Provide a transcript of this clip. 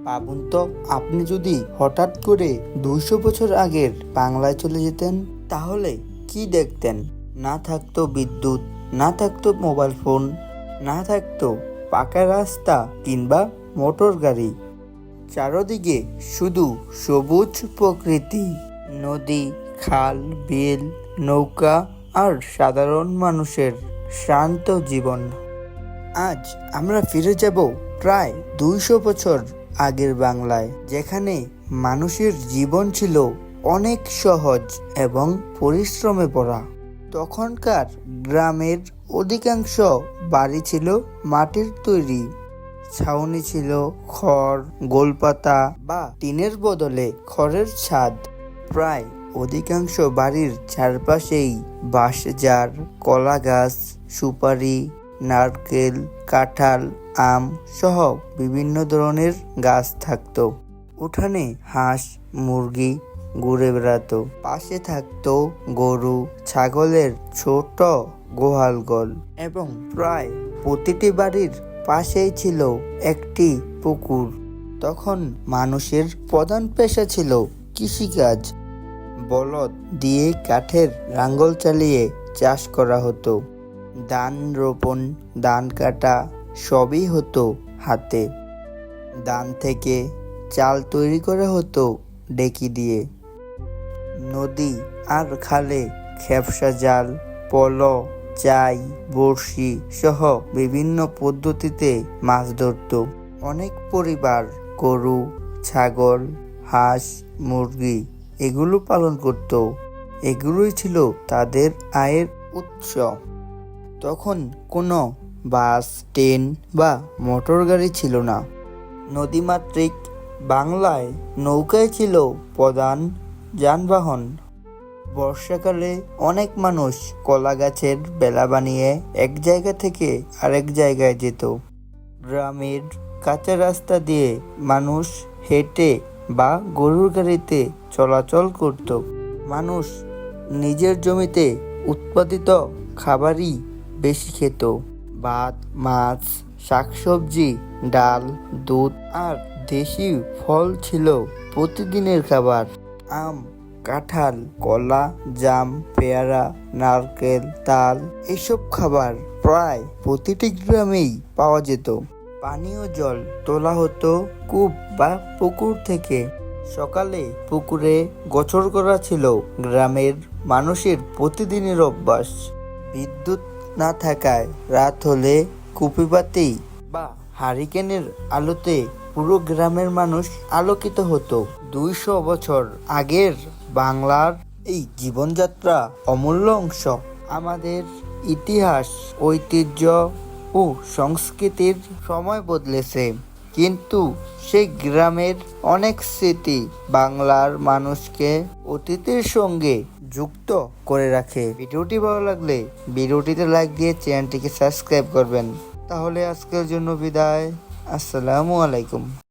ভাবুন তো, আপনি যদি হঠাৎ করে 200 বছর আগের বাংলায় চলে যেতেন, তাহলে কি দেখতেন? না থাকতো বিদ্যুৎ, না থাকতো মোবাইল ফোন, না থাকতো পাকা রাস্তা কিংবা মোটর গাড়ি। চারদিকে শুধু সবুজ প্রকৃতি, নদী, খাল, বিল, নৌকা আর সাধারণ মানুষের শান্ত জীবন। আজ আমরা ফিরে যাব প্রায় 200 বছর আগের বাংলায়, যেখানে মানুষের জীবন ছিল অনেক সহজ এবং পরিশ্রমে ভরা। তখনকার গ্রামের অধিকাংশ বাড়ি ছিল মাটির তৈরি। ছাউনি ছিল খড়, গোলপাতা বা টিনের বদলে খড়ের ছাদ। প্রায় অধিকাংশ বাড়ির চারপাশেই বাঁশঝাড়, কলা গাছ, সুপারি, নারকেল, কাঁঠাল, আম সহ বিভিন্ন ধরনের গাছ থাকতো। উঠানে হাঁস, মুরগি ঘুরে বেড়াতো। পাশে থাকতো গরু, ছাগলের ছোট গোয়ালঘর এবং প্রায় প্রতিটি বাড়ির পাশেই ছিল একটি পুকুর। তখন মানুষের প্রধান পেশা ছিল কৃষিকাজ। বলদ দিয়ে কাঠের লাঙ্গল চালিয়ে চাষ করা হতো। ধান রোপণ, ধান কাটা সবই হতো হাতে। ধান থেকে চাল তৈরি করা হতো ঢেঁকি দিয়ে। নদী আর খালে খেপসা জাল, পল, চাই, বড়শি সহ বিভিন্ন পদ্ধতিতে মাছ ধরত। অনেক পরিবার গরু, ছাগল, হাঁস, মুরগি এগুলো পালন করত। এগুলোই ছিল তাদের আয়ের উৎস। তখন কোনো বাস, ট্রেন বা মোটর গাড়ি ছিল না। নদীমাতৃক বাংলায় নৌকাই ছিল প্রধান যানবাহন। বর্ষাকালে অনেক মানুষ কলা গাছের বেলা বানিয়ে এক জায়গা থেকে আরেক জায়গায় যেত। গ্রামের কাঁচা রাস্তা দিয়ে মানুষ হেঁটে বা গরুর গাড়িতে চলাচল করত। মানুষ নিজের জমিতে উৎপাদিত খাবারই বেশি খেত। ভাত, মাছ, শাকসবজি, ডাল, দুধ আর দেশি ফল ছিল প্রতিদিনের খাবার। আম, কাঁঠাল, কলা, জাম, পেয়ারা, নারকেল, তাল এসব খাবার প্রায় প্রতিটি গ্রামেই পাওয়া যেত। পানীয় জল তোলা হতো কূপ বা পুকুর থেকে। সকালে পুকুরে গোসল করা ছিল গ্রামের মানুষের প্রতিদিনের অভ্যাস। বিদ্যুৎ না থাকায় রাত হলে কুপিবাতি বা হারিকেনের আলোতে পুরো গ্রামের মানুষ আলোকিত হতো। 200 বছর আগের বাংলার এই জীবনযাত্রা অমূল্য অংশ। আমাদের ইতিহাস, ঐতিহ্য ও সংস্কৃতির সময় বদলেছে, কিন্তু সেই গ্রামের অনেক স্মৃতি বাংলার মানুষকে অতীতের সঙ্গে যুক্ত করে রাখে। ভিডিওটি ভালো লাগলে ভিডিওটিতে লাইক দিয়ে চ্যানেলটিকে সাবস্ক্রাইব করবেন। তাহলে আজকের জন্য বিদায়। আসসালামু আলাইকুম।